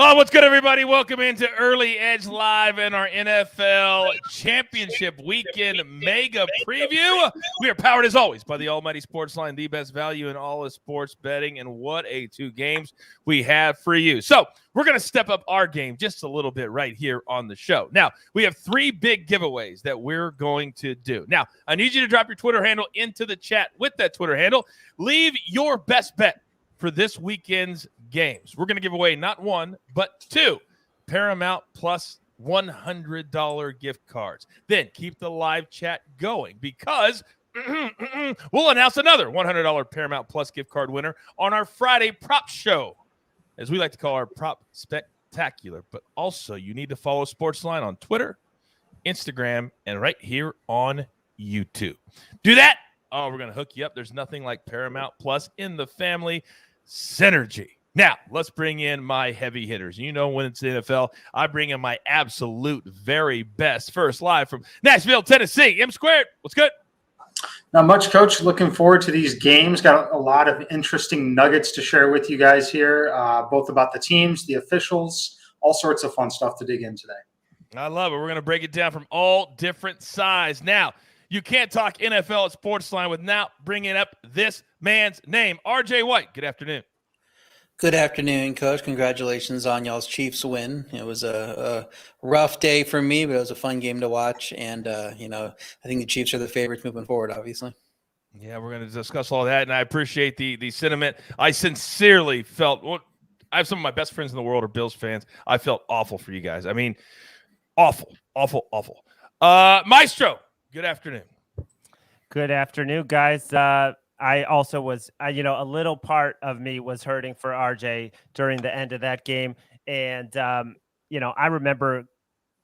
Oh, what's good, everybody? Welcome into Early Edge Live and our NFL Championship Weekend Mega Preview. We are powered, as always, by the almighty SportsLine, the best value in all of sports betting. And what a two games we have for you. So we're going to step up our game just a little bit right here on the show. Now, we have three big giveaways that we're going to do. Now, I need you to drop your Twitter handle into the chat with that Twitter handle. Leave your best bet for this weekend's games. We're going to give away not one, but two Paramount Plus $100 gift cards. Then keep the live chat going because we'll announce another $100 Paramount Plus gift card winner on our Friday prop show, as we like to call our prop spectacular. But also, you need to follow SportsLine on Twitter, Instagram, and right here on YouTube. Do that. Oh, we're going to hook you up. There's nothing like Paramount Plus in the family synergy. Now, let's bring in my heavy hitters. You know, when it's the NFL, I bring in my absolute very best. First, live from Nashville, Tennessee, M Squared. What's good? Not much, Coach. Looking forward to these games. Got a lot of interesting nuggets to share with you guys here, both about the teams, the officials, all sorts of fun stuff to dig in today. I love it. We're going to break it down from all different sides. Now, you can't talk NFL at SportsLine without bringing up this man's name. RJ White, good afternoon. Good afternoon, Coach. Congratulations on y'all's Chiefs win. It was a rough day for me, but it was a fun game to watch. And, I think the Chiefs are the favorites moving forward, obviously. Yeah, we're going to discuss all that, and I appreciate the sentiment. I sincerely felt I have some of my best friends in the world are Bills fans. I felt awful for you guys. I mean, awful. Maestro, good afternoon. Good afternoon, guys. I also was, a little part of me was hurting for RJ during the end of that game. And, I remember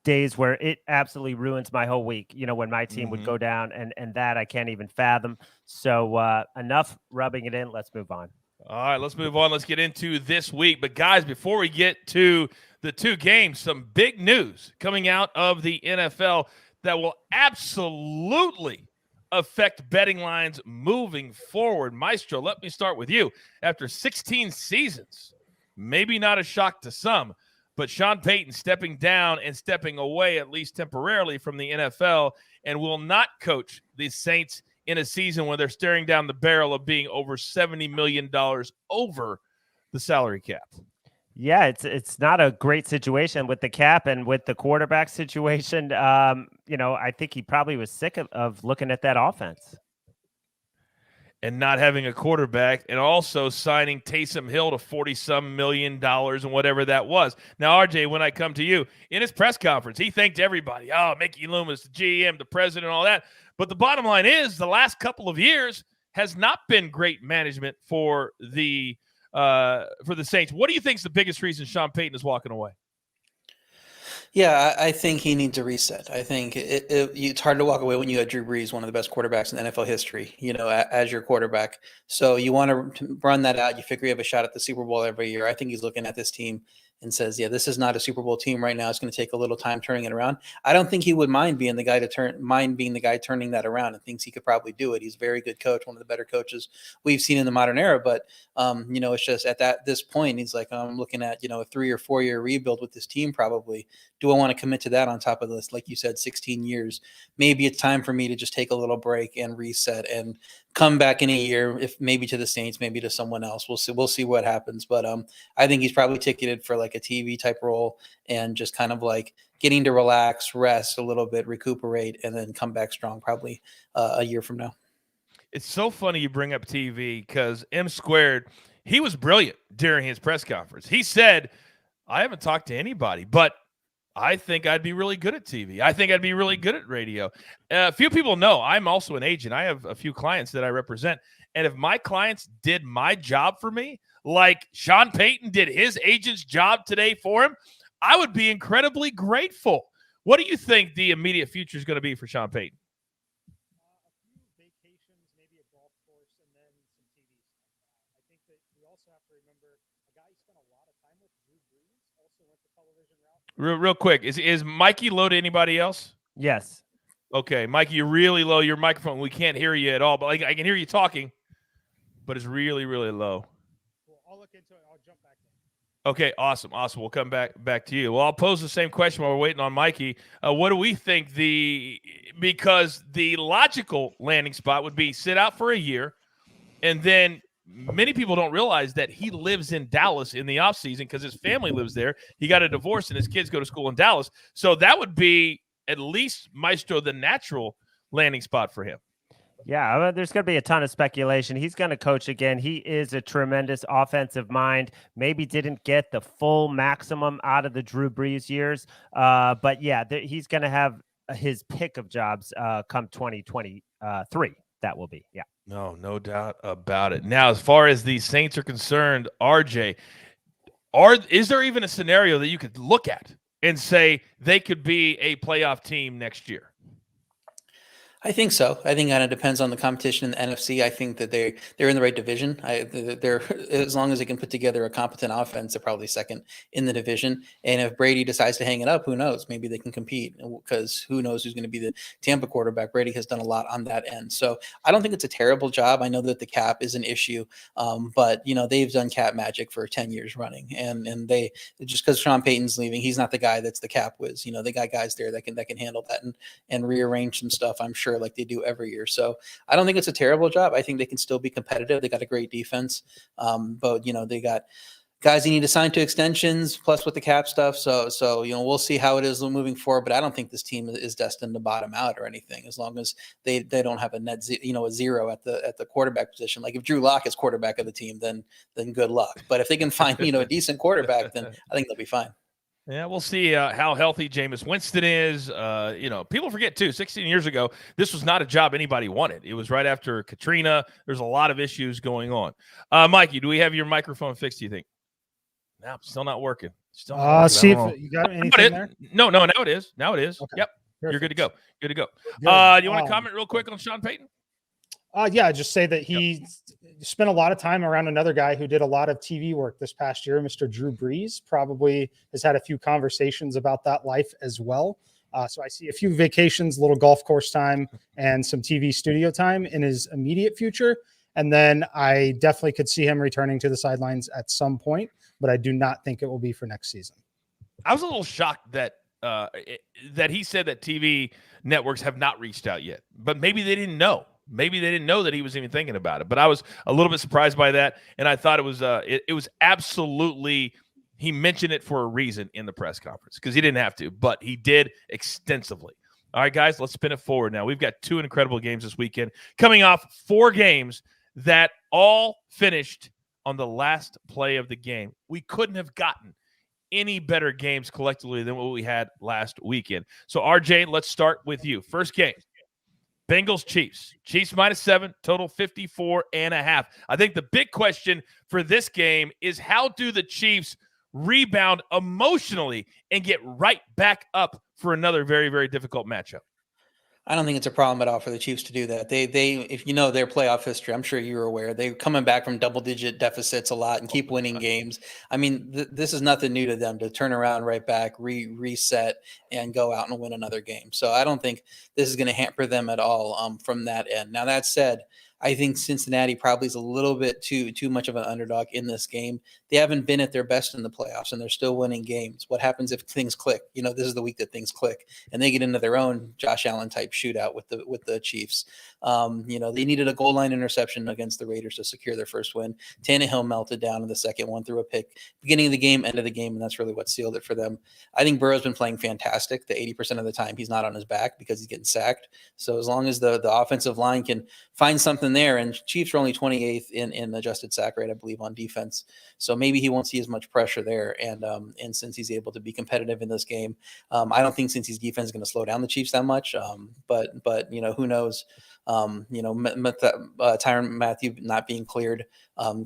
days where it absolutely ruins my whole week, when my team would go down and that I can't even fathom. So enough rubbing it in. Let's move on. All right, let's move on. Let's get into this week. But, guys, before we get to the two games, some big news coming out of the NFL that will absolutely affect betting lines moving forward. Maestro, let me start with you. After 16 seasons, maybe not a shock to some, but Sean Payton stepping down and stepping away, at least temporarily, from the NFL and will not coach the Saints in a season when they're staring down the barrel of being over $70 million over the salary cap. Yeah, it's not a great situation with the cap and with the quarterback situation. I think he probably was sick of looking at that offense. And not having a quarterback, and also signing Taysom Hill to $40-some million and whatever that was. Now, RJ, when I come to you, in his press conference, he thanked everybody. Oh, Mickey Loomis, the GM, the president, all that. But the bottom line is the last couple of years has not been great management for the Saints. What do you think is the biggest reason Sean Payton is walking away? Yeah, I think he needs a reset. I think it's hard to walk away when you had Drew Brees, one of the best quarterbacks in NFL history, as your quarterback. So you want to run that out. You figure you have a shot at the Super Bowl every year. I think he's looking at this team and says, yeah, this is not a Super Bowl team right now. It's going to take a little time turning it around. I don't think he would mind being the guy turning that around, and thinks he could probably do it. He's a very good coach, one of the better coaches we've seen in the modern era. But, it's just at this point, he's like, I'm looking at, a 3 or 4 year rebuild with this team probably. Do I want to commit to that on top of this? Like you said, 16 years. Maybe it's time for me to just take a little break and reset and come back in a year, if maybe to the Saints, maybe to someone else. We'll see what happens. But I think he's probably ticketed for like a TV type role and just kind of like getting to relax, rest a little bit, recuperate, and then come back strong probably a year from now. It's so funny you bring up TV because M Squared, he was brilliant during his press conference. He said, I haven't talked to anybody, but I think I'd be really good at TV. I think I'd be really good at radio. A few people know I'm also an agent. I have a few clients that I represent. And if my clients did my job for me, like Sean Payton did his agent's job today for him, I would be incredibly grateful. What do you think the immediate future is going to be for Sean Payton? A few vacations, maybe a golf course, and then some TV stuff. I think that we also have to remember a guy he spent a lot of time with, Drew Brees, also went the television route. Real quick, is Mikey low to anybody else? Yes. Okay, Mikey, you're really low. Your microphone, we can't hear you at all. But I can hear you talking, but it's really, really low. Cool. I'll look into it. I'll jump back in. Okay, awesome. We'll come back to you. Well, I'll pose the same question while we're waiting on Mikey. What do we think because the logical landing spot would be sit out for a year, and then many people don't realize that he lives in Dallas in the offseason because his family lives there. He got a divorce and his kids go to school in Dallas. So that would be at least, Maestro, the natural landing spot for him. Yeah, there's going to be a ton of speculation. He's going to coach again. He is a tremendous offensive mind. Maybe didn't get the full maximum out of the Drew Brees years. But yeah, he's going to have his pick of jobs come 2023. That will be, yeah. No doubt about it. Now, as far as the Saints are concerned, RJ, is there even a scenario that you could look at and say they could be a playoff team next year? I think so. I think it kind of depends on the competition in the NFC. I think that they're in the right division. They're as long as they can put together a competent offense, they're probably second in the division. And if Brady decides to hang it up, who knows? Maybe they can compete because who knows who's going to be the Tampa quarterback. Brady has done a lot on that end. So I don't think it's a terrible job. I know that the cap is an issue, but they've done cap magic for 10 years running, and they just because Sean Payton's leaving, he's not the guy that's the cap whiz. They got guys there that can handle that and rearrange some stuff, I'm sure, like they do every year. So I don't think it's a terrible job. I think they can still be competitive. They got a great defense, but they got guys you need to sign to extensions plus with the cap stuff. So we'll see how it is moving forward. But I don't think this team is destined to bottom out or anything. As long as they don't have a zero at the quarterback position. Like if Drew Lock is quarterback of the team, then good luck. But if they can find a decent quarterback, then I think they'll be fine. Yeah, we'll see how healthy Jameis Winston is. People forget, too, 16 years ago, this was not a job anybody wanted. It was right after Katrina. There's a lot of issues going on. Mikey, do we have your microphone fixed, do you think? No, still not working. Still not working. See if you got anything there? No, now it is. Okay. Yep. Perfect. You're good to go. Do you want to comment real quick on Sean Payton? Yeah, just say that he spent a lot of time around another guy who did a lot of TV work this past year, Mr. Drew Brees. Probably has had a few conversations about that life as well. So I see a few vacations, a little golf course time, and some TV studio time in his immediate future. And then I definitely could see him returning to the sidelines at some point, but I do not think it will be for next season. I was a little shocked that he said that TV networks have not reached out yet, but maybe they didn't know. Maybe they didn't know that he was even thinking about it, but I was a little bit surprised by that, and I thought it was absolutely – he mentioned it for a reason in the press conference because he didn't have to, but he did extensively. All right, guys, let's spin it forward now. We've got 2 incredible games this weekend, coming off 4 games that all finished on the last play of the game. We couldn't have gotten any better games collectively than what we had last weekend. So, RJ, let's start with you. First game. Bengals, Chiefs. Chiefs -7, total 54.5. I think the big question for this game is how do the Chiefs rebound emotionally and get right back up for another very, very difficult matchup? I don't think it's a problem at all for the Chiefs to do that. They if you know their playoff history, I'm sure you're aware, they're coming back from double-digit deficits a lot and keep winning games. I mean, this is nothing new to them to turn around right back, reset, and go out and win another game. So I don't think this is going to hamper them at all from that end. Now, that said, I think Cincinnati probably is a little bit too much of an underdog in this game. They haven't been at their best in the playoffs, and they're still winning games. What happens if things click? This is the week that things click, and they get into their own Josh Allen type shootout with the Chiefs. They needed a goal line interception against the Raiders to secure their first win. Tannehill melted down in the second one, threw a pick, beginning of the game, end of the game, and that's really what sealed it for them. I think Burrow's been playing fantastic. The 80% of the time he's not on his back because he's getting sacked. So as long as the offensive line can find something there, and Chiefs are only 28th in adjusted sack rate, I believe, on defense. So maybe he won't see as much pressure there. And since he's able to be competitive in this game, I don't think Cincy's defense is going to slow down the Chiefs that much. But who knows? Tyrann Mathieu not being cleared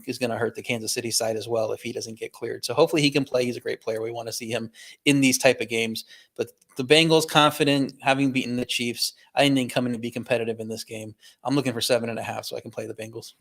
is going to hurt the Kansas City side as well if he doesn't get cleared. So hopefully he can play. He's a great player. We want to see him in these type of games. But the Bengals, confident, having beaten the Chiefs, I think coming to be competitive in this game. I'm looking for 7.5 so I can play the Bengals.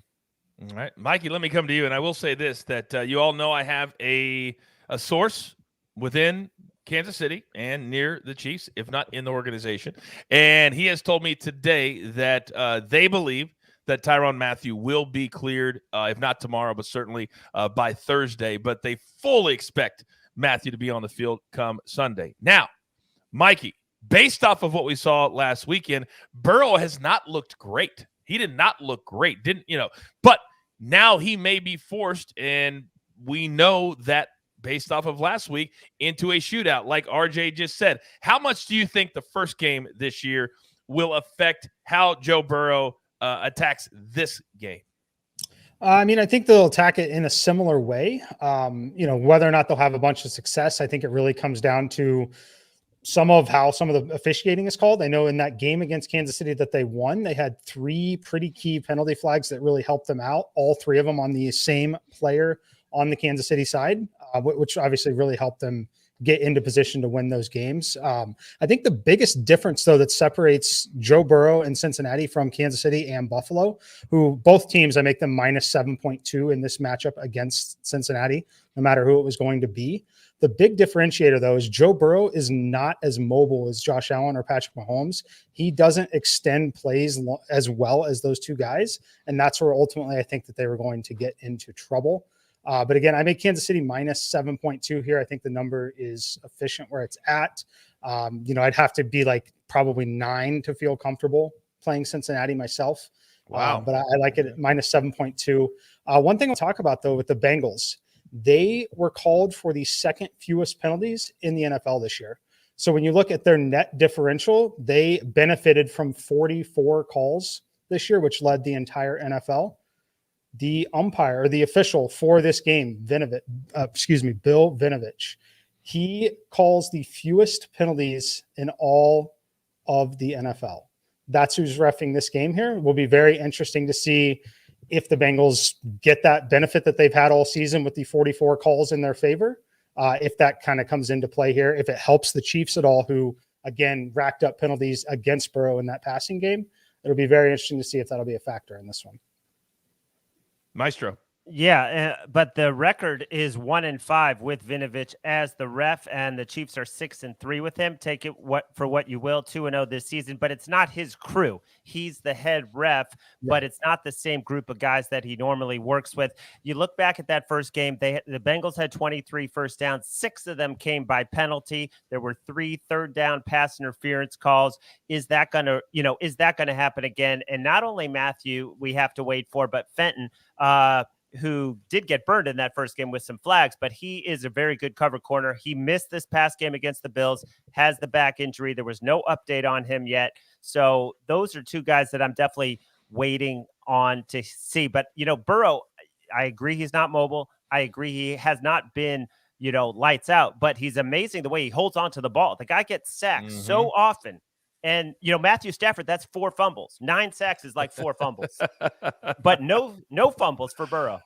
All right, Mikey, let me come to you. And I will say this, that you all know I have a source within Kansas City and near the Chiefs, if not in the organization. And he has told me today that they believe that Tyrann Mathieu will be cleared, if not tomorrow, but certainly by Thursday. But they fully expect Mathieu to be on the field come Sunday. Now, Mikey, based off of what we saw last weekend, Burrow has not looked great. He did not look great, but now he may be forced, and we know that based off of last week, into a shootout, like RJ just said. How much do you think the first game this year will affect how Joe Burrow attacks this game? I mean, I think they'll attack it in a similar way. Whether or not they'll have a bunch of success, I think it really comes down to some of the officiating is called. I know in that game against Kansas City that they won, they had 3 pretty key penalty flags that really helped them out, all 3 of them on the same player on the Kansas City side, which obviously really helped them get into position to win those games. I think the biggest difference, though, that separates Joe Burrow and Cincinnati from Kansas City and Buffalo, who both teams, I make them minus 7.2 in this matchup against Cincinnati, no matter who it was going to be. The big differentiator, though, is Joe Burrow is not as mobile as Josh Allen or Patrick Mahomes. He doesn't extend plays as well as those 2 guys, and that's where ultimately I think that they were going to get into trouble. But again, I make Kansas City minus 7.2 here. I think the number is efficient where it's at. I'd have to be like probably 9 to feel comfortable playing Cincinnati myself. Wow. But I like it at minus 7.2. One thing I'll talk about, though, with the Bengals, they were called for the second fewest penalties in the NFL this year. So when you look at their net differential, they benefited from 44 calls this year, which led the entire NFL. The umpire, or the official for this game, Bill Vinovich, he calls the fewest penalties in all of the NFL. That's who's reffing this game here. It will be very interesting to see if the Bengals get that benefit that they've had all season with the 44 calls in their favor, if that kind of comes into play here, if it helps the Chiefs at all, who, again, racked up penalties against Burrow in that passing game. It'll be very interesting to see if that'll be a factor in this one. Maestro. Yeah, but the record is 1-5 with Vinovich as the ref, and the Chiefs are 6-3 with him. Take it for what you will, 2-0 this season, but it's not his crew. He's the head ref, but it's not the same group of guys that he normally works with. You look back at that first game, the Bengals had 23 first downs. 6 of them came by penalty. There were 3 third down pass interference calls. Is that going to happen again? And not only Mathieu, we have to wait for, but Fenton, who did get burned in that first game with some flags, but he is a very good cover corner. He missed this past game against the Bills, has the back injury. There was no update on him yet. So those are 2 guys that I'm definitely waiting on to see. But, Burrow, I agree he's not mobile. I agree he has not been, lights out, but he's amazing the way he holds on to the ball. The guy gets sacked so often. And, Matthew Stafford, that's 4 fumbles. 9 sacks is like 4 fumbles. But no fumbles for Burrow.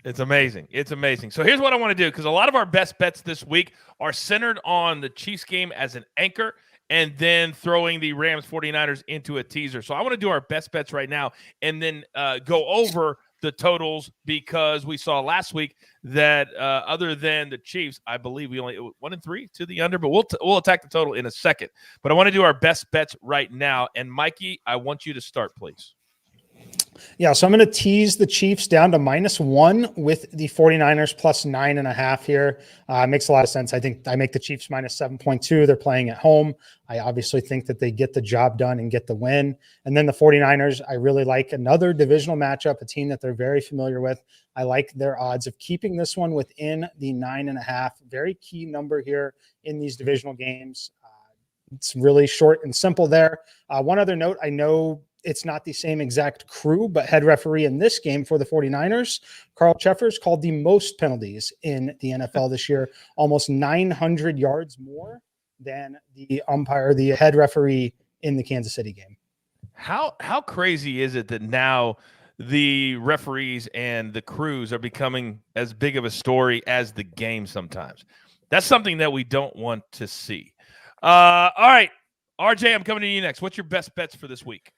It's amazing. It's amazing. So here's what I want to do, because a lot of our best bets this week are centered on the Chiefs game as an anchor and then throwing the Rams 49ers into a teaser. So I want to do our best bets right now and then go over the totals, because we saw last week that other than the Chiefs, I believe we only 1-3 to the under, but we'll attack the total in a second. But I want to do our best bets right now. And Mikey, I want you to start, please. Yeah, so I'm going to tease the Chiefs down to -1 with the 49ers plus 9.5 here. Makes a lot of sense. I think I make the Chiefs -7.2. They're playing at home. I obviously think that they get the job done and get the win. And then the 49ers, I really like another divisional matchup, a team that they're very familiar with. I like their odds of keeping this one within the 9.5. Very key number here in these divisional games. It's really short and simple there. One other note, I know it's not the same exact crew, but head referee in this game for the 49ers, Carl Cheffers, called the most penalties in the NFL this year, almost 900 yards more than the head referee in the Kansas City game. How crazy is it that now the referees and the crews are becoming as big of a story as the game sometimes? That's something that we don't want to see. All right, RJ, I'm coming to you next. What's your best bets for this week?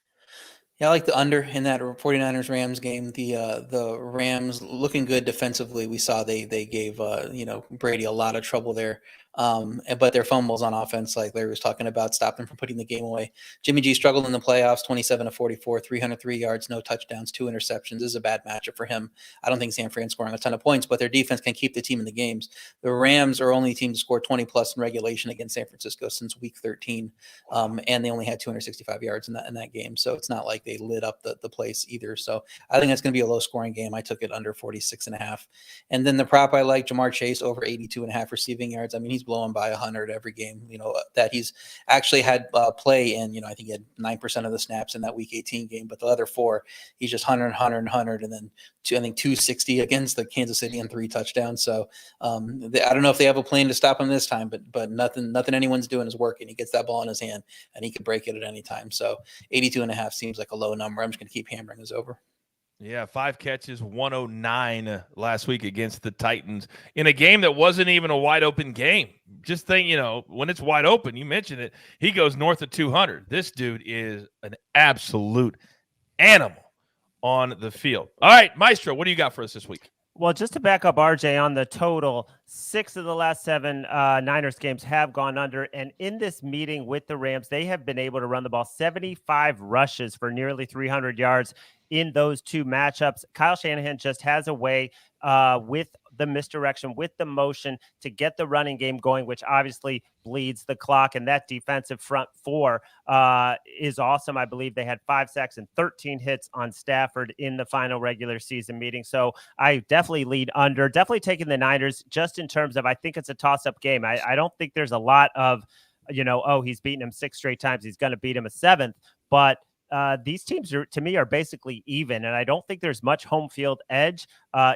Yeah, I like the under in that 49ers-Rams game. The Rams looking good defensively. We saw they gave Brady a lot of trouble there. But their fumbles on offense, like Larry was talking about, stopped them from putting the game away. Jimmy G struggled in the playoffs, 27 of 44, 303 yards, no touchdowns, 2 interceptions. This is a bad matchup for him. I don't think San Fran's scoring a ton of points, but their defense can keep the team in the games. The Rams are only team to score 20 plus in regulation against San Francisco since week 13. And they only had 265 yards in that game. So it's not like they lit up the place either. So I think it's going to be a low scoring game. I took it under 46.5. And then the prop I like, Jamar Chase over 82.5 receiving yards. I mean, he's blowing by 100 every game, that he's actually had play in. I think he had 9% of the snaps in that week 18 game, but the other 4, he's just 100, and then 260 against the Kansas City and 3 touchdowns. So I don't know if they have a plan to stop him this time, but nothing anyone's doing is working. He gets that ball in his hand and he could break it at any time. So 82.5 seems like a low number. I'm just going to keep hammering this over. Yeah, 5 catches, 109 last week against the Titans in a game that wasn't even a wide open game. Just think, when it's wide open, you mentioned it, he goes north of 200. This dude is an absolute animal on the field. All right, Maestro, what do you got for us this week? Well, just to back up RJ on the total, 6 of the last 7 Niners games have gone under. And in this meeting with the Rams, they have been able to run the ball 75 rushes for nearly 300 yards in those 2 matchups. Kyle Shanahan just has a way with the misdirection, with the motion to get the running game going, which obviously bleeds the clock. And that defensive front 4 is awesome. I believe they had 5 sacks and 13 hits on Stafford in the final regular season meeting. So I definitely lead under, definitely taking the Niners just in terms of, I think it's a toss-up game. I don't think there's a lot of, he's beaten him 6 straight times, he's going to beat him a 7th, but these teams to me are basically even, and I don't think there's much home field edge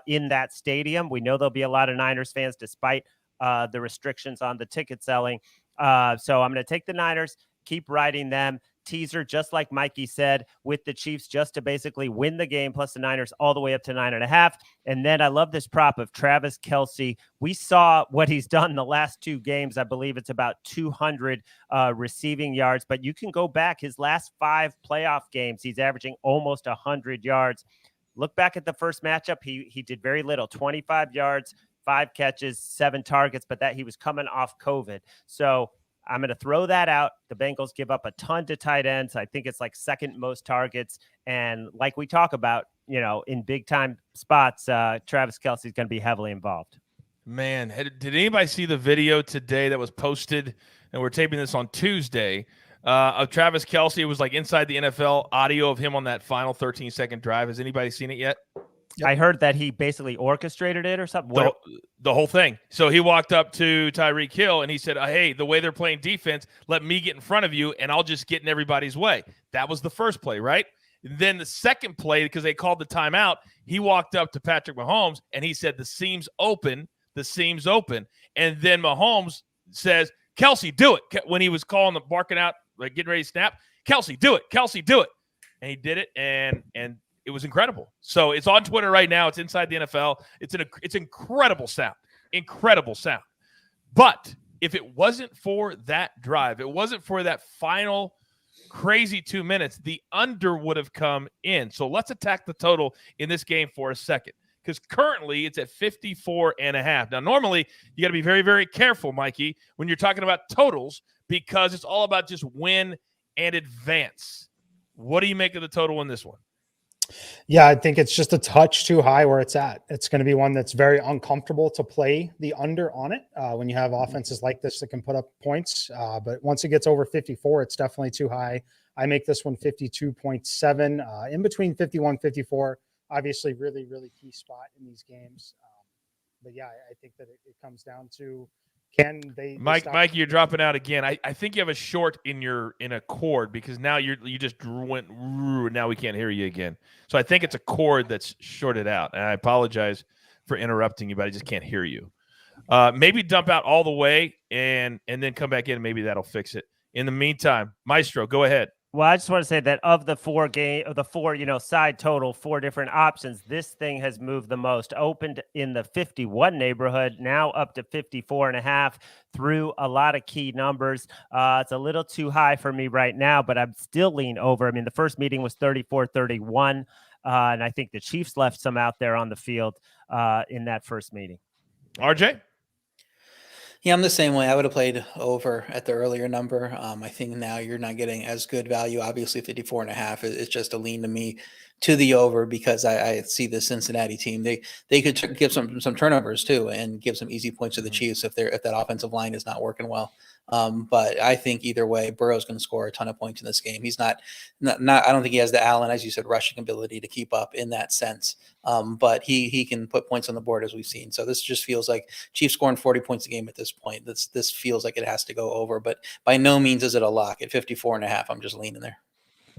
in that stadium. We know there'll be a lot of Niners fans despite the restrictions on the ticket selling. So I'm going to take the Niners, keep riding them. Teaser, just like Mikey said, with the Chiefs just to basically win the game, plus the Niners all the way up to 9.5. And then I love this prop of Travis Kelce. We saw what he's done in the last 2 games. I believe it's about 200 receiving yards, but you can go back his last 5 playoff games. He's averaging almost 100 yards. Look back at the first matchup. He did very little, 25 yards, 5 catches, 7 targets, but that he was coming off COVID. So I'm going to throw that out. The Bengals give up a ton to tight ends. I think it's like 2nd most targets. And like we talk about, in big time spots, Travis Kelce is going to be heavily involved. Man, did anybody see the video today that was posted? And we're taping this on Tuesday of Travis Kelce. It was like inside the NFL audio of him on that final 13-second drive. Has anybody seen it yet? Yep. I heard that he basically orchestrated it or something. The whole thing. So he walked up to Tyreek Hill and he said, hey, the way they're playing defense, let me get in front of you and I'll just get in everybody's way. That was the first play, right? Then the second play, because they called the timeout, he walked up to Patrick Mahomes and he said, the seam's open. And then Mahomes says, Kelce, do it. When he was calling the barking out, like getting ready to snap, Kelce, do it. And he did it. And it was incredible. So it's on Twitter right now. It's inside the NFL. It's incredible sound. But if it wasn't for that drive, it wasn't for that final crazy 2 minutes, the under would have come in. So let's attack the total in this game for a second, because currently it's at 54.5. Now, normally you got to be very, very careful, Mikey, when you're talking about totals, because it's all about just win and advance. What do you make of the total in this one? Yeah, I think it's just a touch too high where it's at. It's going to be one that's very uncomfortable to play the under on it when you have offenses like this that can put up points. But once it gets over 54, it's definitely too high. I make this one 52.7, in between 51, 54. Obviously, really, really key spot in these games. But yeah, I think that it comes down to, can they? Mike, you're dropping out again. I think you have a short in a cord, because now you just went. Now we can't hear you again. So I think it's a cord that's shorted out. And I apologize for interrupting you, but I just can't hear you. Maybe dump out all the way and then come back in. Maybe that'll fix it. In the meantime, Maestro, go ahead. Well, I just want to say that of the 4 side total, 4 different options, this thing has moved the most. Opened in the 51 neighborhood, now up to 54.5 through a lot of key numbers. It's a little too high for me right now, but I'm still leaning over. I mean, the first meeting was 34-31, and I think the Chiefs left some out there on the field in that first meeting. RJ? Yeah, I'm the same way. I would have played over at the earlier number. I think now you're not getting as good value. Obviously, 54.5 is just a lean to me to the over because I see the Cincinnati team. They could give some turnovers too and give some easy points to the Chiefs if that offensive line is not working well. But I think either way, Burrow's going to score a ton of points in this game. He's not. I don't think he has the Allen, as you said, rushing ability to keep up in that sense. But he can put points on the board as we've seen. So this just feels like Chiefs scoring 40 points a game at this point. This feels like it has to go over, but by no means is it a lock. At 54.5, I'm just leaning there.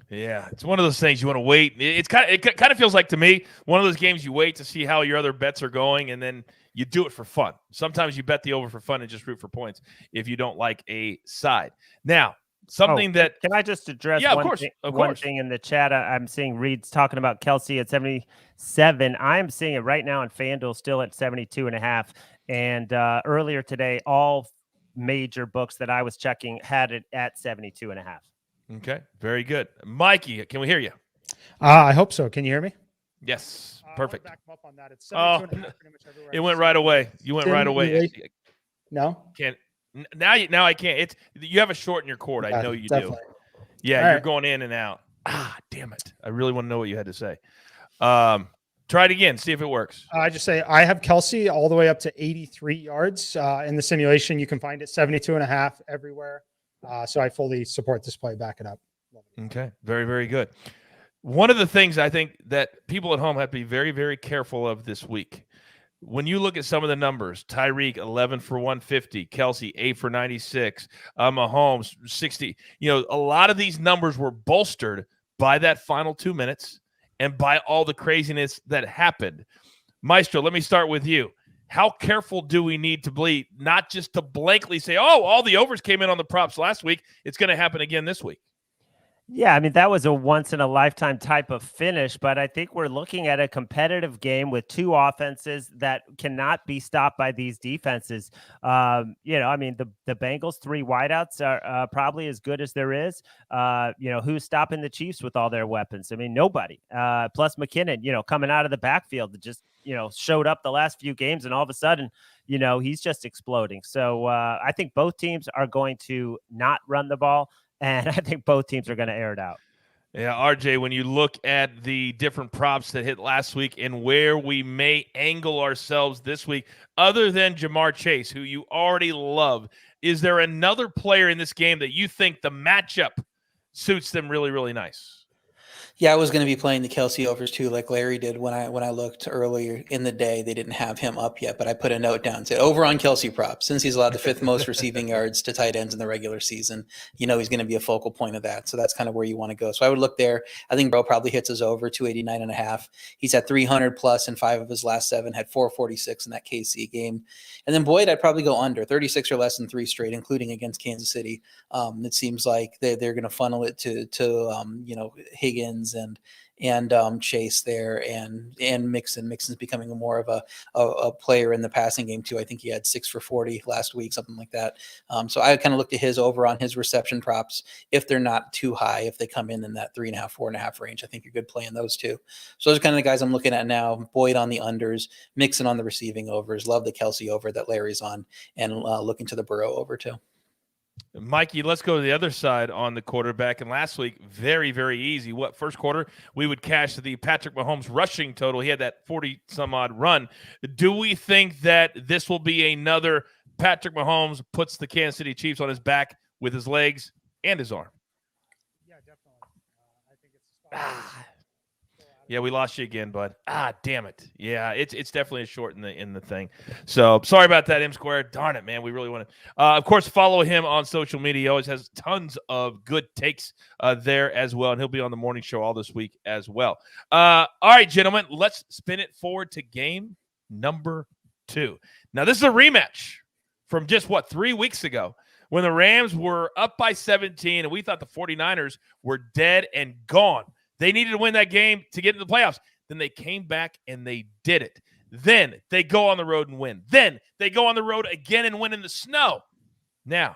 Yeah, it's one of those things you want to wait. It kind of feels like to me one of those games you wait to see how your other bets are going, and then you do it for fun. Sometimes you bet the over for fun and just root for points if you don't like a side. Now, something that can I just address one thing in the chat? I'm seeing Reed's talking about Kelsey at 77. I'm seeing it right now on FanDuel still at 72.5. And earlier today, all major books that I was checking had it at 72.5. Okay, very good. Mikey, can we hear you? I hope so. Can you hear me? Yes, perfect. Back them up on that. It's Oh, 72 and a half pretty much everywhere. it went right away. You went right away. No? Can't now I can't. You have a short in your cord. I know you definitely. do. Yeah, All you're right. going in and out. Damn it. I really want to know what you had to say. Try it again. See if it works. I just say I have Kelsey all the way up to 83 yards in the simulation. You can find it 72.5 everywhere. So I fully support this play. Back it up. Okay. Very, very good. One of the things I think that people at home have to be very, very careful of this week. When you look at some of the numbers, Tyreek 11 for 150, Kelsey 8 for 96, Mahomes 60. A lot of these numbers were bolstered by that final 2 minutes and by all the craziness that happened. Maestro, let me start with you. How careful do we need to be, not just to blankly say, oh, all the overs came in on the props last week, it's going to happen again this week? Yeah, I mean, that was a once-in-a-lifetime type of finish, but I think we're looking at a competitive game with two offenses that cannot be stopped by these defenses. I mean, the Bengals' three wideouts are probably as good as there is. Who's stopping the Chiefs with all their weapons? I mean, nobody. Plus McKinnon, coming out of the backfield, just showed up the last few games, and all of a sudden, he's just exploding. So I think both teams are going to not run the ball. And I think both teams are going to air it out. Yeah, RJ, when you look at the different props that hit last week and where we may angle ourselves this week, other than Jamar Chase, who you already love, is there another player in this game that you think the matchup suits them really, really nice? Yeah, I was going to be playing the Kelsey overs too, like Larry did when I looked earlier in the day. They didn't have him up yet, but I put a note down, said over on Kelsey props. Since he's allowed the fifth most receiving yards to tight ends in the regular season, he's going to be a focal point of that. So that's kind of where you want to go. So I would look there. I think Bro probably hits his over 289.5. He's at 300 plus in 5 of his last 7, had 446 in that KC game. And then Boyd, I'd probably go under 36 or less in 3 straight, including against Kansas City. It seems like they're going to funnel it to Higgins and Chase there and Mixon. Mixon's becoming more of a player in the passing game too. I think he had 6 for 40 last week, something like that. So I kind of looked at his over on his reception props. If they're not too high, if they come in that 3.5, 4.5 range, I think you're good playing those too. So those are kind of the guys I'm looking at now. Boyd on the unders, Mixon on the receiving overs. Love the Kelsey over that Larry's on, and looking to the Burrow over too. Mikey, let's go to the other side on the quarterback. And last week, very, very easy. First quarter, we would cash the Patrick Mahomes rushing total. He had that 40-some-odd run. Do we think that this will be another Patrick Mahomes puts the Kansas City Chiefs on his back with his legs and his arm? Yeah, definitely. I think it's Yeah, we lost you again, bud. Damn it. Yeah, it's definitely a short in the thing. So sorry about that, M Square. Darn it, man. We really want to. Of course, follow him on social media. He always has tons of good takes there as well, and he'll be on the morning show all this week as well. All right, gentlemen, let's spin it forward to game number 2. Now, this is a rematch from just 3 weeks ago when the Rams were up by 17, and we thought the 49ers were dead and gone. They needed to win that game to get into the playoffs. Then they came back and they did it. Then they go on the road and win. Then they go on the road again and win in the snow. Now,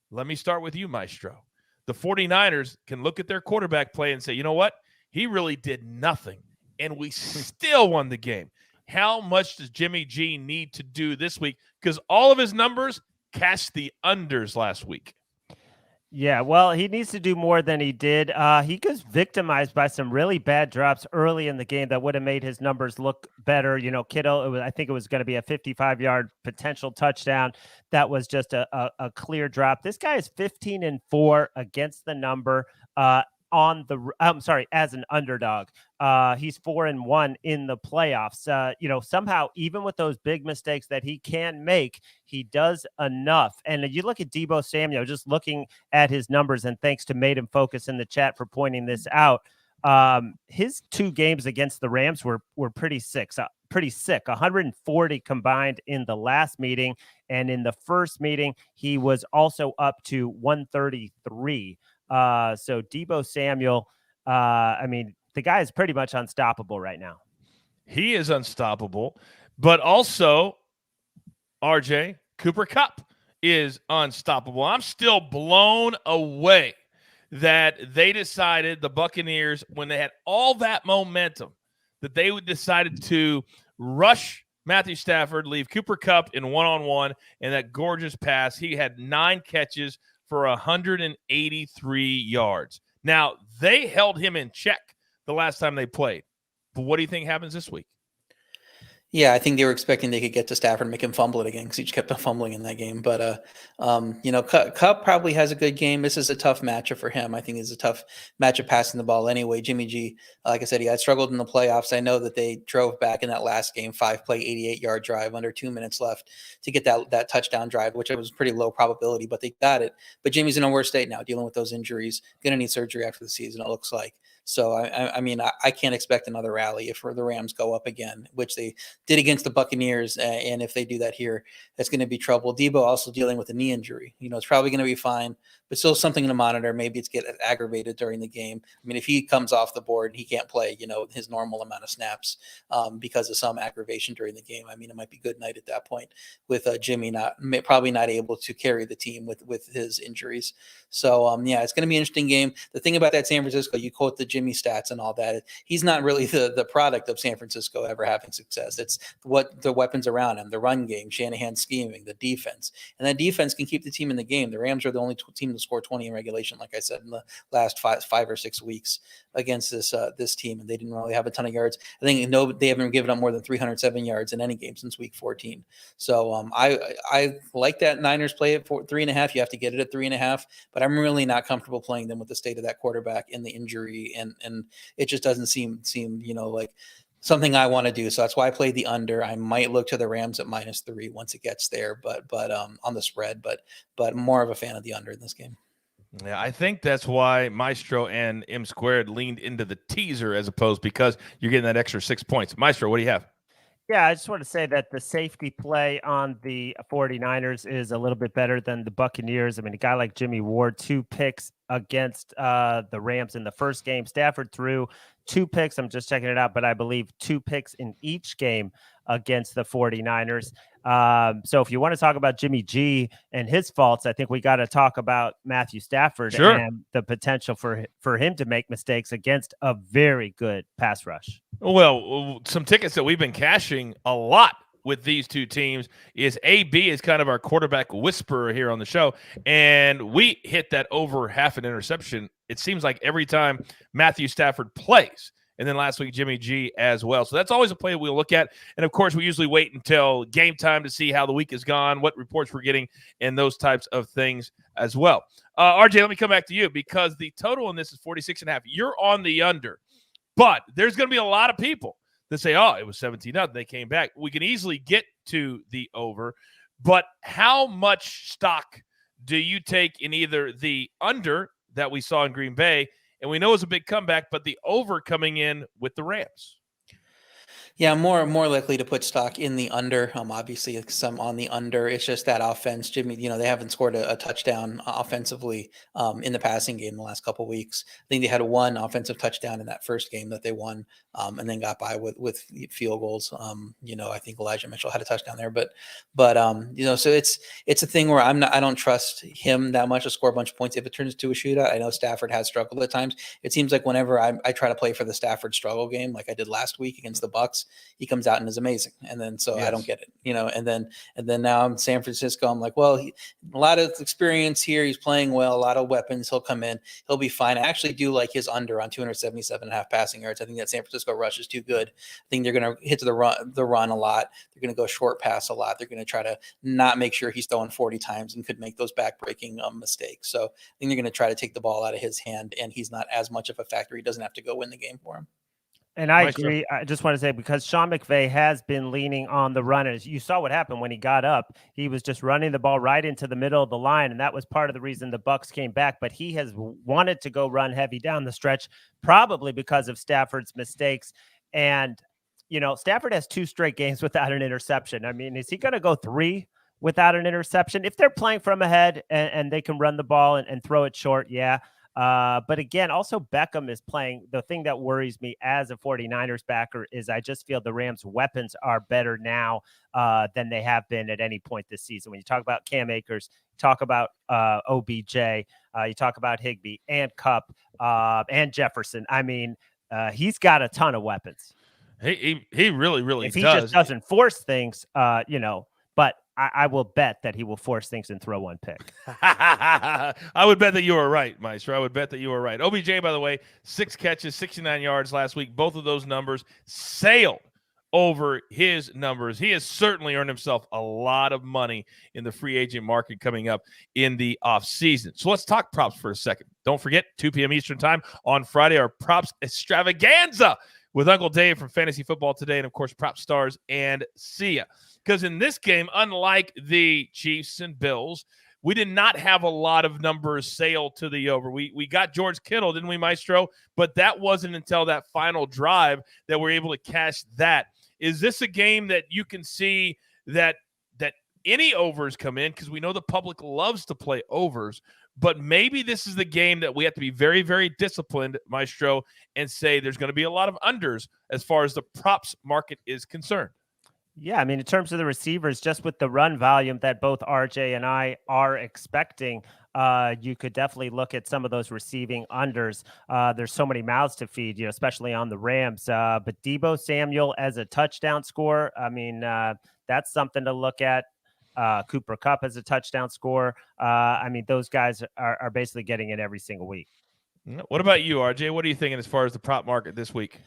let me start with you, Maestro. The 49ers can look at their quarterback play and say, you know what? He really did nothing, and we still won the game. How much does Jimmy G need to do this week? Because all of his numbers cashed the unders last week. Yeah, well, he needs to do more than he did. He was victimized by some really bad drops early in the game that would have made his numbers look better. You know, Kittle, I think it was going to be a 55-yard potential touchdown. That was just a clear drop. This guy is 15-4 against the number. As an underdog. He's 4-1 in the playoffs. Somehow, even with those big mistakes that he can make, he does enough. And you look at Deebo Samuel, just looking at his numbers, and thanks to Made Him Focus in the chat for pointing this out. His 2 games against the Rams were pretty sick. 140 combined in the last meeting, and in the first meeting, he was also up to 133. So Deebo Samuel, the guy is pretty much unstoppable right now. He is unstoppable, but also RJ, Cooper Kupp is unstoppable. I'm still blown away that they decided, the Buccaneers, when they had all that momentum, that they decided to rush Matthew Stafford, leave Cooper Kupp in one-on-one, and that gorgeous pass. He had 9 catches for 183 yards. Now, they held him in check the last time they played. But what do you think happens this week? Yeah, I think they were expecting they could get to Stafford and make him fumble it again because he just kept on fumbling in that game. But, Kupp probably has a good game. This is a tough matchup for him. I think it's a tough matchup passing the ball anyway. Jimmy G, like I said, he had struggled in the playoffs. I know that they drove back in that last game, 5-play, 88-yard drive under 2 minutes left to get that touchdown drive, which was pretty low probability, but they got it. But Jimmy's in a worse state now, dealing with those injuries, going to need surgery after the season, it looks like. So, I can't expect another rally if the Rams go up again, which they did against the Buccaneers. And if they do that here, that's going to be trouble. Debo also dealing with a knee injury. It's probably going to be fine, but still something to monitor. Maybe it's get aggravated during the game. If he comes off the board, he can't play, his normal amount of snaps because of some aggravation during the game. It might be good night at that point with Jimmy probably not able to carry the team with his injuries. So, it's going to be an interesting game. The thing about that San Francisco, you quote the Jimmy stats and all that. He's not really the product of San Francisco ever having success. It's what the weapons around him, the run game, Shanahan scheming, the defense. And that defense can keep the team in the game. The Rams are the only team to score 20 in regulation, like I said, in the last five or 6 weeks against this team. And they didn't really have a ton of yards. I think they haven't given up more than 307 yards in any game since week 14. So I like that Niners play it for 3.5. You have to get it at 3.5. But I'm really not comfortable playing them with the state of that quarterback and the injury, and it just doesn't seem like something I want to do. So that's why I played the under. I might look to the Rams at -3 once it gets there, but on the spread, but more of a fan of the under in this game. Yeah, I think that's why Maestro and M Squared leaned into the teaser as opposed, because you're getting that extra 6 points. Maestro, what do you have? Yeah, I just want to say that the safety play on the 49ers is a little bit better than the Buccaneers. A guy like Jimmy Ward, 2 picks against the Rams in the first game. Stafford threw 2 picks. I'm just checking it out, but I believe 2 picks in each game against the 49ers. So if you want to talk about Jimmy G and his faults, I think we got to talk about Matthew Stafford and the potential for him to make mistakes against a very good pass rush. Well, some tickets that we've been cashing a lot with these two teams is AB is kind of our quarterback whisperer here on the show, and we hit that over half an interception. It seems like every time Matthew Stafford plays. And then last week, Jimmy G as well. So that's always a play we'll look at. And, of course, we usually wait until game time to see how the week has gone, what reports we're getting, and those types of things as well. RJ, let me come back to you because the total in this is 46.5. You're on the under. But there's going to be a lot of people that say, oh, it was 17-0. They came back. We can easily get to the over. But how much stock do you take in either the under that we saw in Green Bay, and we know it's a big comeback, but the over coming in with the Rams? Yeah, more likely to put stock in the under. Obviously, some on the under. It's just that offense, Jimmy. They haven't scored a touchdown offensively in the passing game the last couple of weeks. I think they had 1 offensive touchdown in that first game that they won, and then got by with field goals. I think Elijah Mitchell had a touchdown there, but so it's a thing where I don't trust him that much to score a bunch of points if it turns into a shootout. I know Stafford has struggled at times. It seems like whenever I try to play for the Stafford struggle game, like I did last week against the Bucs, he comes out and is amazing. And then, so I don't Yes. get it, and then now I'm San Francisco. I'm like, well, a lot of experience here. He's playing well, a lot of weapons. He'll come in, he'll be fine. I actually do like his under on 277.5 passing yards. I think that San Francisco rush is too good. I think they're going to hit to the run a lot. They're going to go short pass a lot. They're going to try to not make sure he's throwing 40 times and could make those back-breaking mistakes. So I think they're going to try to take the ball out of his hand, and he's not as much of a factor. He doesn't have to go win the game for him. And I agree. I just want to say, because Sean McVay has been leaning on the run, as you saw what happened when he got up, he was just running the ball right into the middle of the line, and that was part of the reason the Bucs came back. But he has wanted to go run heavy down the stretch, probably because of Stafford's mistakes. And Stafford has 2 straight games without an interception. I mean, is he going to go 3 without an interception? If they're playing from ahead and they can run the ball and throw it short, yeah. But again, also Beckham is playing. The thing that worries me as a 49ers backer is I just feel the Rams' weapons are better now than they have been at any point this season. When you talk about Cam Akers, you talk about OBJ, you talk about Higbee and Kupp and Jefferson. I mean, he's got a ton of weapons. He really does. If he just doesn't force things, but I will bet that he will force things and throw one pick. I would bet that you were right, Maestro. I would bet that you were right. OBJ, by the way, 6 catches, 69 yards last week. Both of those numbers sailed over his numbers. He has certainly earned himself a lot of money in the free agent market coming up in the offseason. So let's talk props for a second. Don't forget, 2 p.m. Eastern time on Friday, our props extravaganza with Uncle Dave from Fantasy Football Today, and, of course, Prop Stars and Sia. Because in this game, unlike the Chiefs and Bills, we did not have a lot of numbers sail to the over. We got George Kittle, didn't we, Maestro? But that wasn't until that final drive that we're able to cash that. Is this a game that you can see that any overs come in? Because we know the public loves to play overs. But maybe this is the game that we have to be very, very disciplined, Maestro, and say there's going to be a lot of unders as far as the props market is concerned. Yeah, I mean, in terms of the receivers, just with the run volume that both RJ and I are expecting, you could definitely look at some of those receiving unders. There's so many mouths to feed, especially on the Rams. But Deebo Samuel as a touchdown scorer, I mean, that's something to look at. Cooper Kupp as a touchdown scorer. I mean, those guys are basically getting it every single week. What about you, RJ? What are you thinking as far as the prop market this week?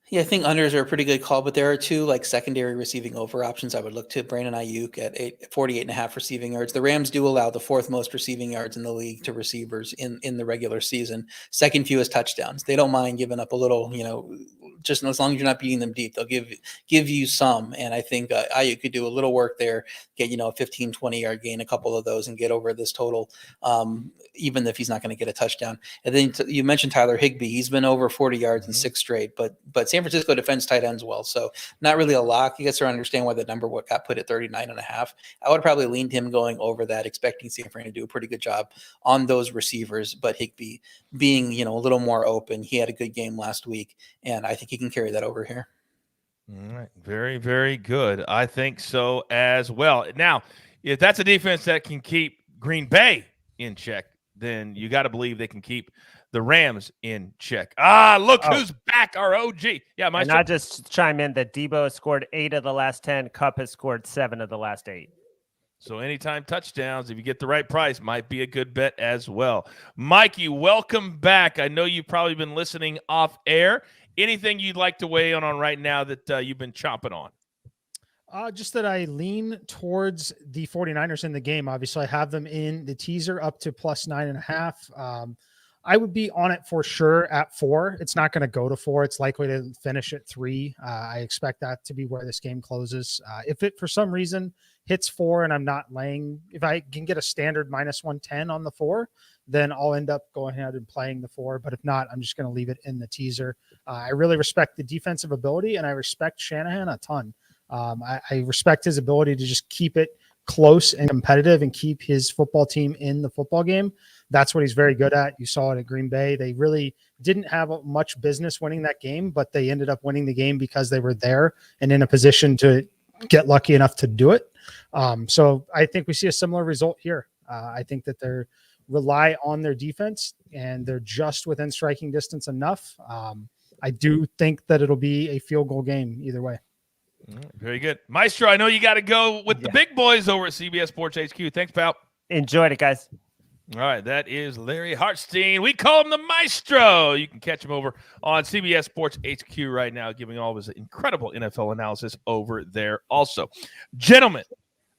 Yeah, I think unders are a pretty good call, but there are 2 secondary receiving over options I would look to. Brandon Ayuk at 48.5 receiving yards. The Rams do allow the 4th most receiving yards in the league to receivers in the regular season. 2nd fewest touchdowns. They don't mind giving up a little, just as long as you're not beating them deep, they'll give you some. And I think Ayuk could do a little work there, get a 15, 20-yard gain, a couple of those, and get over this total, even if he's not going to get a touchdown. And then you mentioned Tyler Higbee. He's been over 40 yards in 6 straight, but San Francisco defends tight ends well, so not really a lock. You guys are understand why the number got put at 39.5. I would probably leaned him going over that, expecting San Fran to do a pretty good job on those receivers, but Higbee being a little more open. He had a good game last week, and I think he can carry that over here. All right, very, very good. I think so as well. Now, if that's a defense that can keep Green Bay in check, then you got to believe they can keep the Rams in check. Look who's back, our OG. Yeah, and I just chime in that Deebo has scored 8 of the last 10. Kupp has scored 7 of the last 8. So anytime touchdowns, if you get the right price, might be a good bet as well. Mikey, welcome back. I know you've probably been listening off air. Anything you'd like to weigh in on right now that you've been chomping on? Just that I lean towards the 49ers in the game. Obviously, I have them in the teaser up to plus 9.5. I would be on it for sure at 4. It's not going to go to 4. It's likely to finish at 3. I expect that to be where this game closes. If it, for some reason, hits 4 and I'm not laying, if I can get a standard minus 110 on the 4, then I'll end up going ahead and playing the 4. But if not, I'm just going to leave it in the teaser. I really respect the defensive ability, and I respect Shanahan a ton. I respect his ability to just keep it close and competitive and keep his football team in the football game. That's what he's very good at. You saw it at Green Bay. They really didn't have much business winning that game, but they ended up winning the game because they were there and in a position to get lucky enough to do it. So I think we see a similar result here. I think that they're rely on their defense and they're just within striking distance enough. I do think that it'll be a field goal game either way. Very good. Maestro, I know you got to go with the big boys over at CBS Sports HQ. Thanks, pal. Enjoyed it, guys. All right, that is Larry Hartstein. We call him the Maestro. You can catch him over on CBS Sports HQ right now, giving all of his incredible NFL analysis over there also. Gentlemen,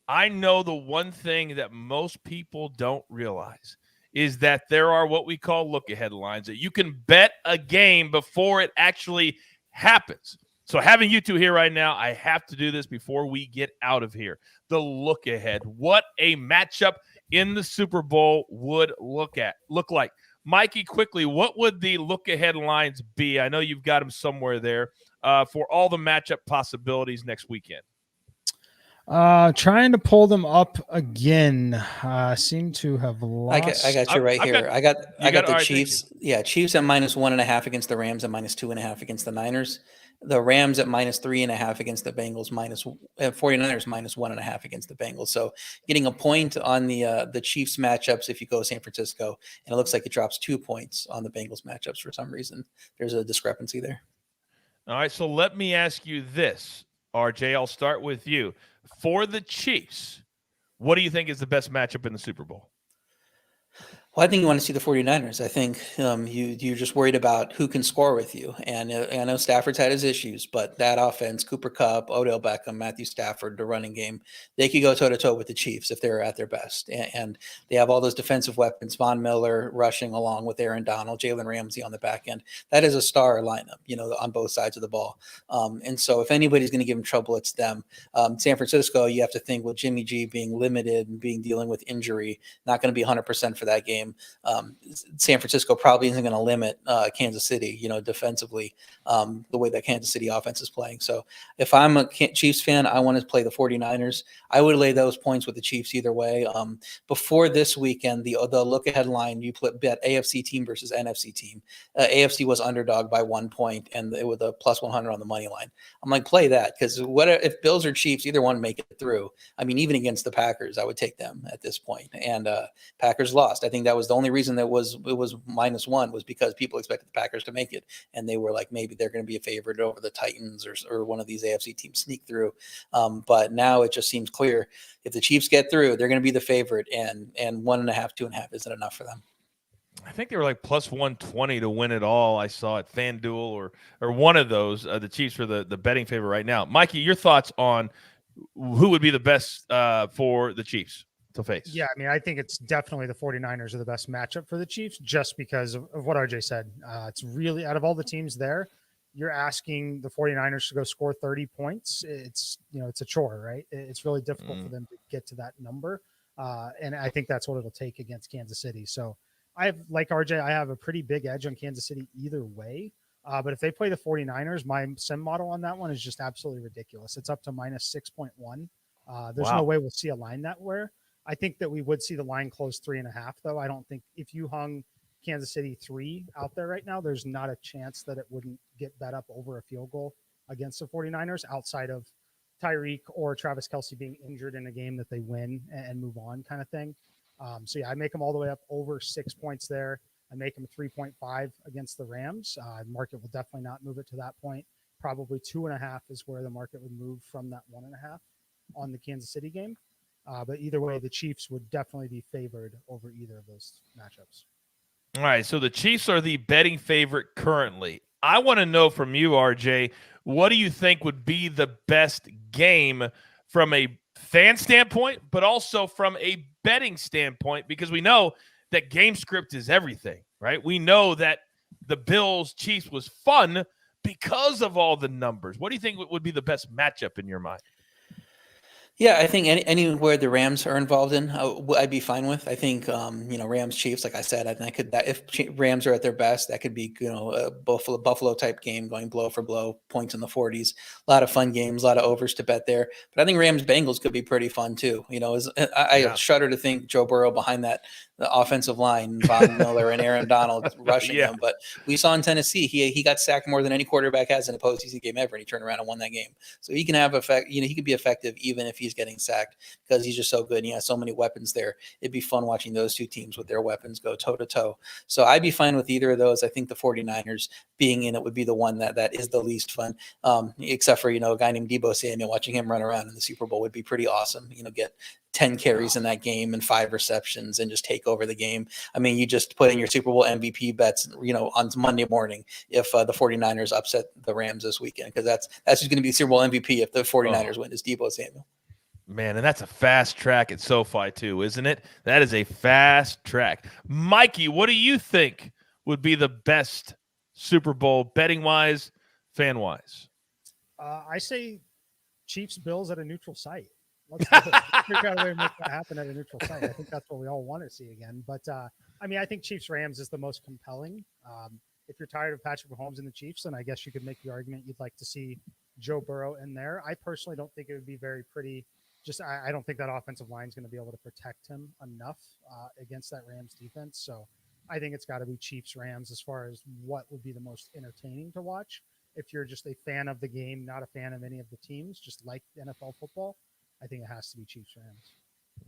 I know the one thing that most people don't realize is that there are what we call look-ahead lines, that you can bet a game before it actually happens. So having you two here right now, I have to do this before we get out of here. The look-ahead. What a matchup in the Super Bowl would look like. Mikey, quickly, what would the look-ahead lines be? I know you've got them somewhere there for all the matchup possibilities next weekend. Trying to pull them up again. Seem to have lost. I got you right here. I got the right, Chiefs. Yeah, Chiefs at -1.5 against the Rams, at -2.5 against the Niners. The Rams at -3.5 against the Bengals, 49ers -1.5 against the Bengals. So getting a point on the Chiefs matchups if you go San Francisco, and it looks like it drops 2 points on the Bengals matchups for some reason. There's a discrepancy there. All right, so let me ask you this, RJ. I'll start with you. For the Chiefs, what do you think is the best matchup in the Super Bowl? Well, I think you want to see the 49ers. I think you're just worried about who can score with you. And I know Stafford's had his issues, but that offense, Cooper Kupp, Odell Beckham, Matthew Stafford, the running game, they could go toe-to-toe with the Chiefs if they're at their best. And they have all those defensive weapons, Von Miller rushing along with Aaron Donald, Jalen Ramsey on the back end. That is a star lineup, on both sides of the ball. And so if anybody's going to give them trouble, it's them. San Francisco, you have to think with Jimmy G being limited and dealing with injury, not going to be 100% for that game. San Francisco probably isn't going to limit Kansas City, defensively, the way that Kansas City offense is playing. So if I'm a Chiefs fan, I want to play the 49ers. I would lay those points with the Chiefs either way. Before this weekend, the look-ahead line, you bet AFC team versus NFC team. AFC was underdog by 1 point, and it was a +100 on the money line. I'm like, play that, because what if Bills or Chiefs, either one make it through? I mean, even against the Packers, I would take them at this point. And Packers lost. I think that was the only reason that it was -1 was because people expected the Packers to make it, and they were like, maybe they're going to be a favorite over the Titans or one of these AFC teams sneak through. But now it just seems clear if the Chiefs get through, they're going to be the favorite, and 1.5, 2.5 isn't enough for them. I think they were like +120 to win it all. I saw at FanDuel or one of those. The Chiefs are the betting favorite right now. Mikey, your thoughts on who would be the best for the Chiefs to face? Yeah, I mean, I think it's definitely the 49ers are the best matchup for the Chiefs just because of what RJ said. It's really, out of all the teams there, you're asking the 49ers to go score 30 points. It's a chore, right? It's really difficult for them to get to that number. And I think that's what it'll take against Kansas City. So like RJ, I have a pretty big edge on Kansas City either way. But if they play the 49ers, my sim model on that one is just absolutely ridiculous. It's up to -6.1. There's no way we'll see a line that where. I think that we would see the line close 3.5, though. I don't think if you hung Kansas City 3 out there right now, there's not a chance that it wouldn't get bet up over a field goal against the 49ers outside of Tyreek or Travis Kelce being injured in a game that they win and move on kind of thing. So, yeah, I make them all the way up over 6 points there. I make them 3.5 against the Rams. The market will definitely not move it to that point. Probably 2.5 is where the market would move from that 1.5 on the Kansas City game. But either way, the Chiefs would definitely be favored over either of those matchups. All right, so the Chiefs are the betting favorite currently. I want to know from you, RJ, what do you think would be the best game from a fan standpoint, but also from a betting standpoint? Because we know that game script is everything, right? We know that the Bills-Chiefs was fun because of all the numbers. What do you think would be the best matchup in your mind? Yeah, I think anywhere the Rams are involved in, I'd be fine with. I think Rams Chiefs, like I said, I could that if Rams are at their best, that could be a Buffalo type game going blow for blow, points in the 40s. A lot of fun games, a lot of overs to bet there. But I think Rams Bengals could be pretty fun too. I shudder to think Joe Burrow behind that the offensive line, Von Miller and Aaron Donald rushing Yeah. him. But we saw in Tennessee, he got sacked more than any quarterback has in a postseason game ever, and he turned around and won that game. So he can have effect. He can be effective even if he's getting sacked because he's just so good. And he has so many weapons there. It'd be fun watching those two teams with their weapons go toe to toe. So I'd be fine with either of those. I think the 49ers being in it would be the one that is the least fun, except for, a guy named Deebo Samuel. Watching him run around in the Super Bowl would be pretty awesome. Get 10 carries in that game and 5 receptions and just take over the game. I mean, you just put in your Super Bowl MVP bets, on Monday morning if the 49ers upset the Rams this weekend, because that's who's going to be the Super Bowl MVP if the 49ers win, is Deebo Samuel. Man, and that's a fast track at SoFi too, isn't it? That is a fast track. Mikey, what do you think would be the best Super Bowl betting-wise, fan-wise? I say Chiefs-Bills at a neutral site. Let's figure out a way to make that happen at a neutral site. I think that's what we all want to see again. But, I think Chiefs-Rams is the most compelling. If you're tired of Patrick Mahomes and the Chiefs, then I guess you could make the argument you'd like to see Joe Burrow in there. I personally don't think it would be very pretty. I don't think that offensive line is going to be able to protect him enough against that Rams defense. So I think it's got to be Chiefs-Rams as far as what would be the most entertaining to watch. If you're just a fan of the game, not a fan of any of the teams, just like NFL football, I think it has to be Chiefs-Rams.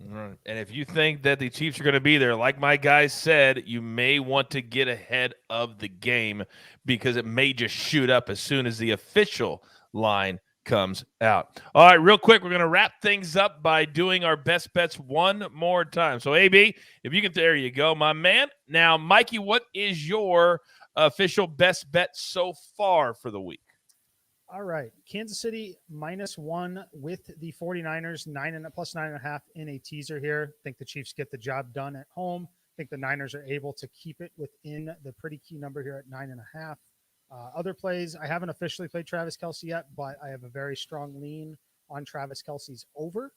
All right. And if you think that the Chiefs are going to be there, like my guys said, you may want to get ahead of the game because it may just shoot up as soon as the official line comes out. All right, real quick, we're going to wrap things up by doing our best bets one more time. So, AB, if you can, there you go, my man. Now, Mikey, what is your official best bet so far for the week? All right. Kansas City -1 with the 49ers, plus 9.5 in a teaser here. I think the Chiefs get the job done at home. I think the Niners are able to keep it within the pretty key number here at 9.5. Other plays, I haven't officially played Travis Kelce yet, but I have a very strong lean on Travis Kelce's over.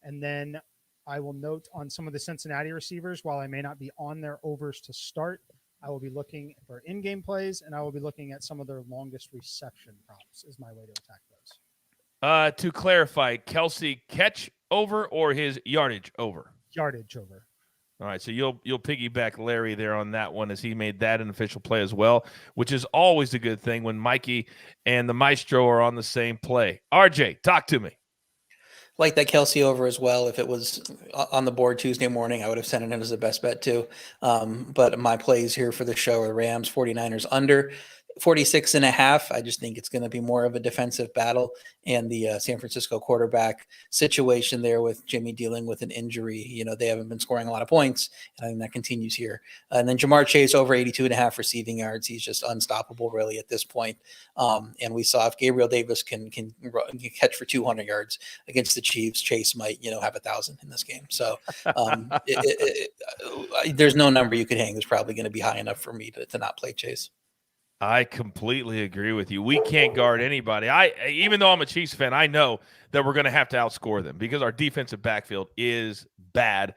And then I will note on some of the Cincinnati receivers, while I may not be on their overs to start, I will be looking for in-game plays, and I will be looking at some of their longest reception props is my way to attack those. To clarify, Kelce catch over or his yardage over? Yardage over. All right, so you'll piggyback Larry there on that one as he made that an official play as well, which is always a good thing when Mikey and the Maestro are on the same play. RJ, talk to me. Like that Kelce over as well. If it was on the board Tuesday morning, I would have sent it in as the best bet too. But my plays here for the show are the Rams, 49ers under 46.5. I just think it's going to be more of a defensive battle, and the San Francisco quarterback situation there with Jimmy dealing with an injury. They haven't been scoring a lot of points, and I think that continues here. And then Jamar Chase over 82.5 receiving yards. He's just unstoppable really at this point. And we saw if Gabriel Davis can catch for 200 yards against the Chiefs, Chase might, have 1,000 in this game. So there's no number you could hang that's probably going to be high enough for me to not play Chase. I completely agree with you. We can't guard anybody. Even though I'm a Chiefs fan, I know that we're going to have to outscore them because our defensive backfield is bad.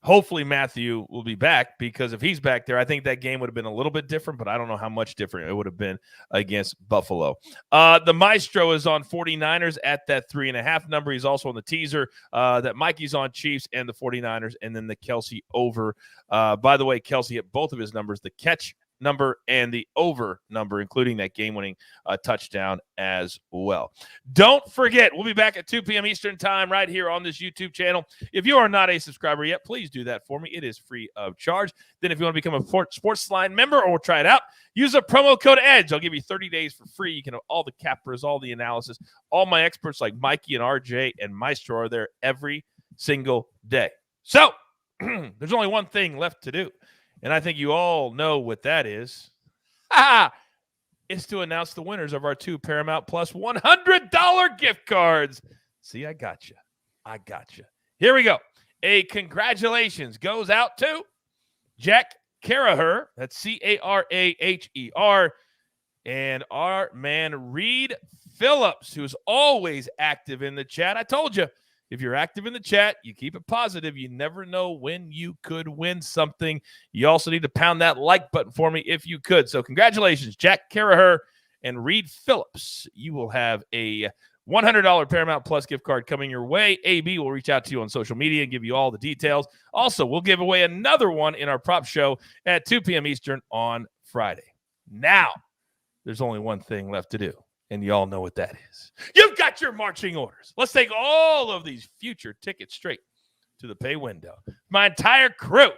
Hopefully Matthew will be back, because if he's back there, I think that game would have been a little bit different, but I don't know how much different it would have been against Buffalo. The Maestro is on 49ers at that 3.5 number. He's also on the teaser that Mikey's on Chiefs and the 49ers, and then the Kelce over. By the way, Kelce hit both of his numbers, the catch number and the over number, including that game-winning touchdown as well. Don't forget, we'll be back at 2 p.m. Eastern time right here on this YouTube channel. If you are not a subscriber yet, please do that for me. It is free of charge. Then if you want to become a SportsLine member or try it out, use a promo code EDGE. I'll give you 30 days for free. You can have all the cappers, all the analysis. All my experts like Mikey and RJ and Maestro are there every single day. So there's only one thing left to do, and I think you all know what that is. It's to announce the winners of our 2 Paramount Plus $100 gift cards. See, I got you. Here we go. A congratulations goes out to Jack Caraher. That's Caraher. And our man Reed Phillips, who's always active in the chat. I told you, if you're active in the chat, you keep it positive. You never know when you could win something. You also need to pound that like button for me if you could. So congratulations, Jack Caraher and Reed Phillips. You will have a $100 Paramount Plus gift card coming your way. AB will reach out to you on social media and give you all the details. Also, we'll give away another one in our prop show at 2 p.m. Eastern on Friday. Now, there's only one thing left to do, and you all know what that is. You've got your marching orders. Let's take all of these future tickets straight to the pay window. My entire crew,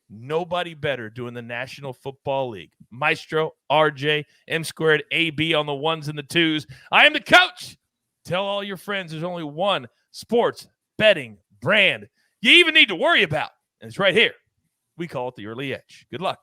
nobody better doing the National Football League. Maestro, RJ, M Squared, AB on the ones and the twos. I am the coach. Tell all your friends there's only one sports betting brand you even need to worry about, and it's right here. We call it the Early Edge. Good luck.